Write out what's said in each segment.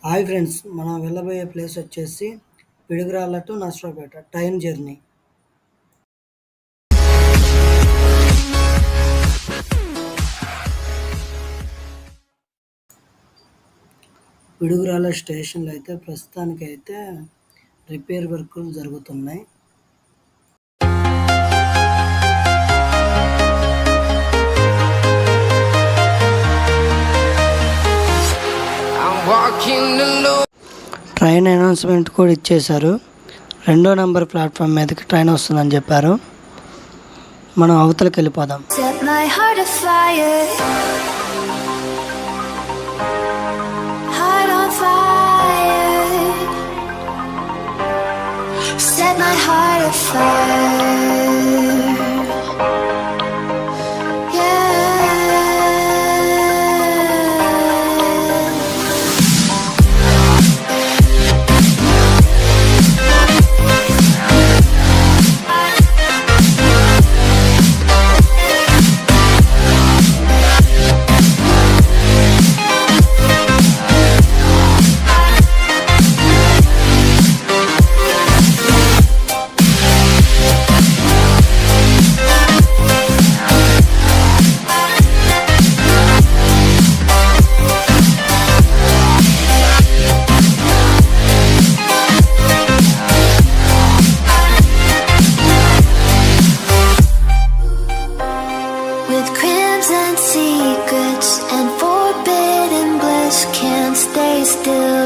Hi friends, మనం వెళ్ళబోయే place వచ్చేసి Piduguralla to Narasaraopet train journey. Piduguralla స్టేషన్లో అయితే ప్రస్తుతానికైతే రిపేర్ వర్కులు జరుగుతున్నాయి. ట్రైన్ అనౌన్స్మెంట్ కూడా ఇచ్చేశారు. 2వ నంబర్ ప్లాట్ఫామ్ మీదకి ట్రైన్ వస్తుందని చెప్పారు. మనం అవతలకి వెళ్ళిపోదాం. Set my heart afire.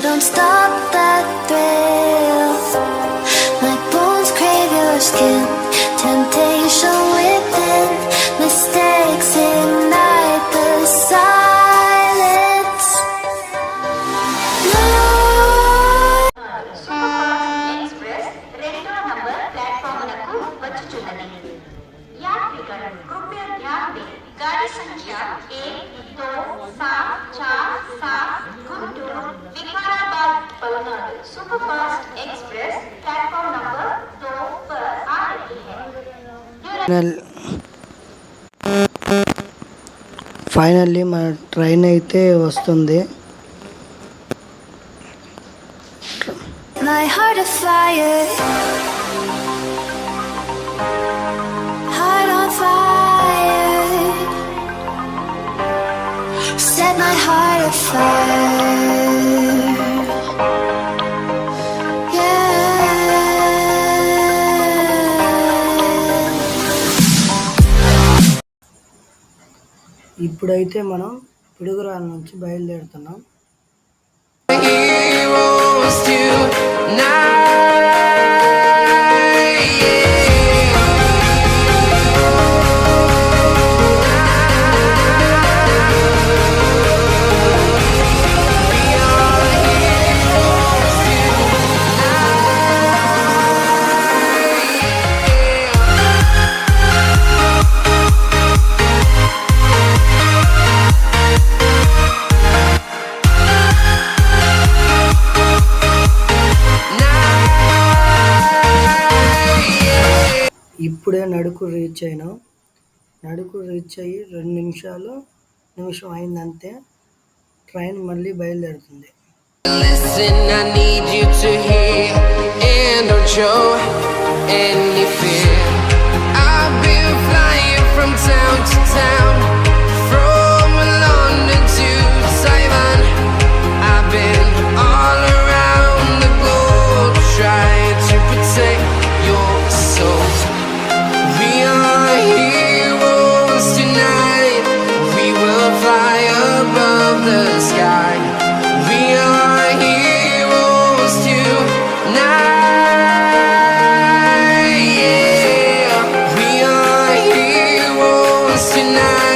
Don't stop that thrill. My bones crave your skin. Temptation within. Mistakes ignite the silence. Superfast Express 2వ నంబర్ ప్లాట్‌ఫామ్‌నకు వచ్చుచున్నది. यात्रीगण कृपया ध्यान दें. गाड़ी संख्या 1, 2, 7, 4, 7 Guntur Vikarabad Palnadu superfast express platform number 2 पर आ रही है. ఫైనల్లీ మన ట్రైన్ అయితే వస్తుంది. My heart afire. Heart on fire. Set my heart afire. ఇప్పుడైతే మనం పిడుగురాళ్ళ నుంచి బయలుదేరుతున్నాం. ఇప్పుడే నడుకు రీచ్ అయినాం. నడుకు రీచ్ అయ్యి 2 నిమిషం అయిందంతే ట్రైన్ మళ్ళీ బయలుదేరుతుంది. Listen, I need you to hear, and don't show any fear. I've been flying from town to town, from London to Taiwan. I've been all around the globe trying to protect your soul. We are heroes tonight. We will fly above the sky. We are heroes tonight. Yeah, we are heroes tonight.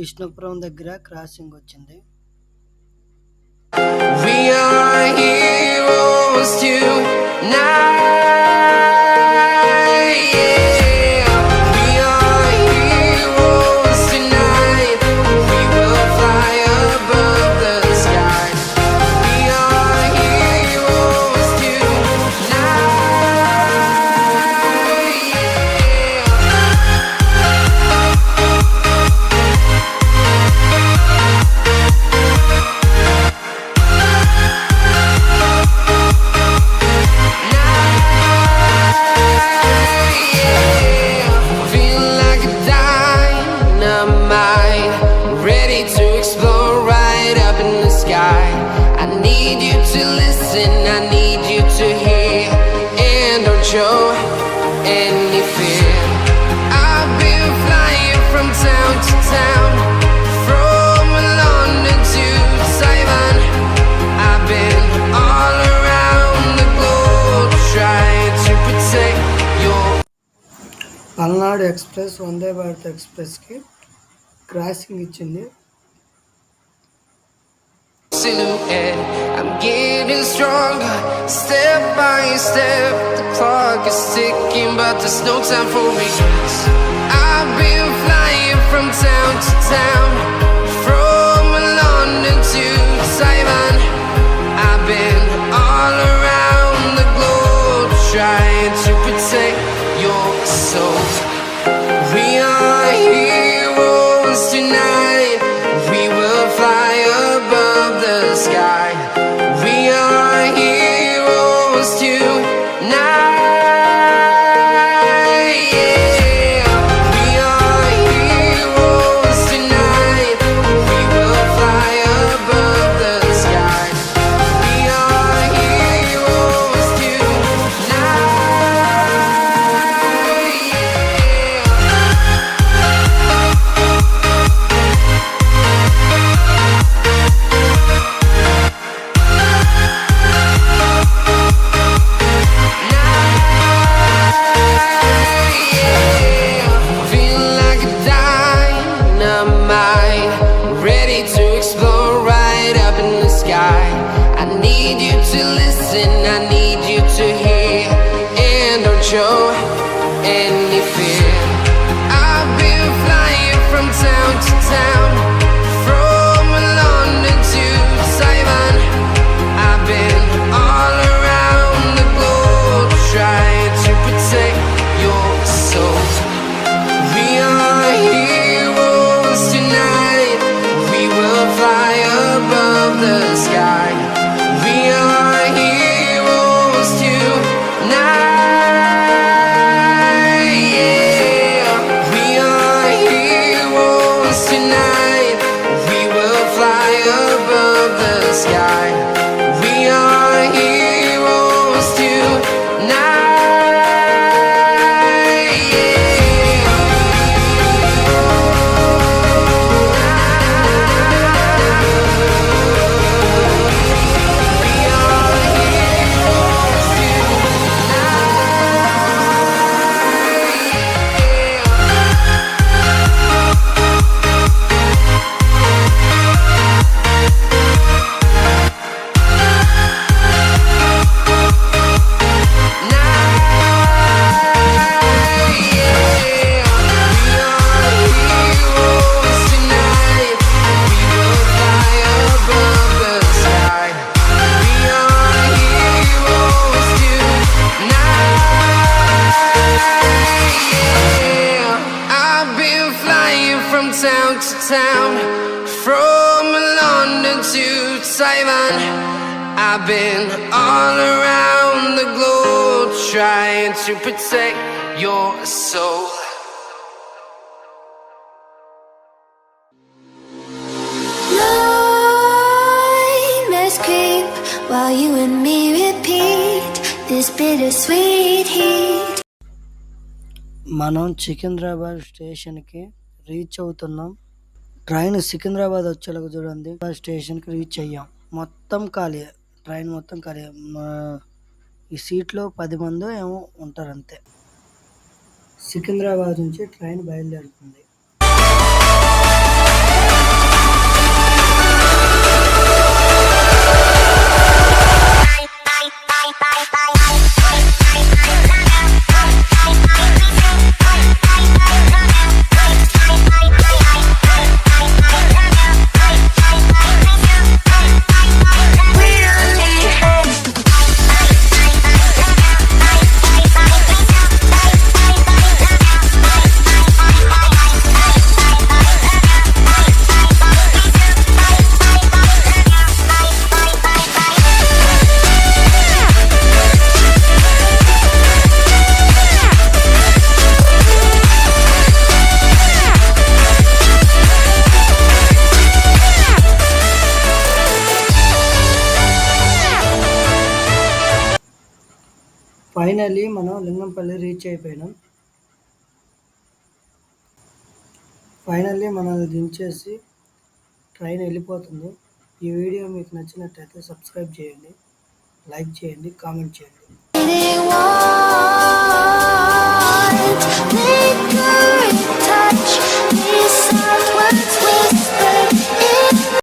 Vishnupuram దగ్గర crossing వచ్చింది. We are heroes tonight. Yeah. We are heroes tonight. We will fly above the sky. We are heroes tonight. Feel like a dynamite, ready to explode right up in the sky. I need you to listen, I need you to hear, and don't show any fear. I've been flying from town to town, from London to Taiwan. I've been all around the globe trying to protect your Palnadu express Vande Bharat ఎక్స్ప్రెస్కి crossing ఇచ్చింది. silhouette. I'm getting stronger, step by step. The clock is ticking, but there's no time for regrets. I've been flying from town to town, from London to Taiwan. I've been all around the globe trying to protect your soul. We are heroes tonight. We will fly above the sky. We are heroes tonight. Yeah. We are heroes tonight. We will fly above the sky. We are heroes tonight. Feel like a dynamite, ready to explode right up in the sky. I need you to listen, I need you to hear, and don't show any fear. I've been flying from town to town, from London to Taiwan. I've been all around the globe trying to protect your soul. We are heroes tonight. We will fly above the sky. We are heroes tonight. Yeah. We are heroes tonight. We will fly above the sky. We are heroes tonight. Town to town, from London to Taiwan. I've been all around the globe trying to protect your soul. Night must creep while you and me repeat this bittersweet heat. మనం సికింద్రాబాద్ స్టేషన్కి reach అవుతున్నాం. Train Secunderabad వచ్చేలాగా చూడండి. స్టేషన్కి reach అయ్యాం. మొత్తం ఖాళీ, train మొత్తం ఖాళీ. ఈ సీట్లో 10 మందో ఏమో ఉంటారు అంతే. సికింద్రాబాద్ నుంచి ట్రైన్ బయలుదేరుతుంది. ఫైనల్లీ మనం లింగంపల్లి రీచ్ అయిపోయినాం. ఫైనల్లీ మనల్ని దించేసి ట్రైన్ వెళ్ళిపోతుంది. ఈ వీడియో మీకు నచ్చినట్టయితే సబ్స్క్రైబ్ చేయండి, లైక్ చేయండి, కామెంట్ చేయండి.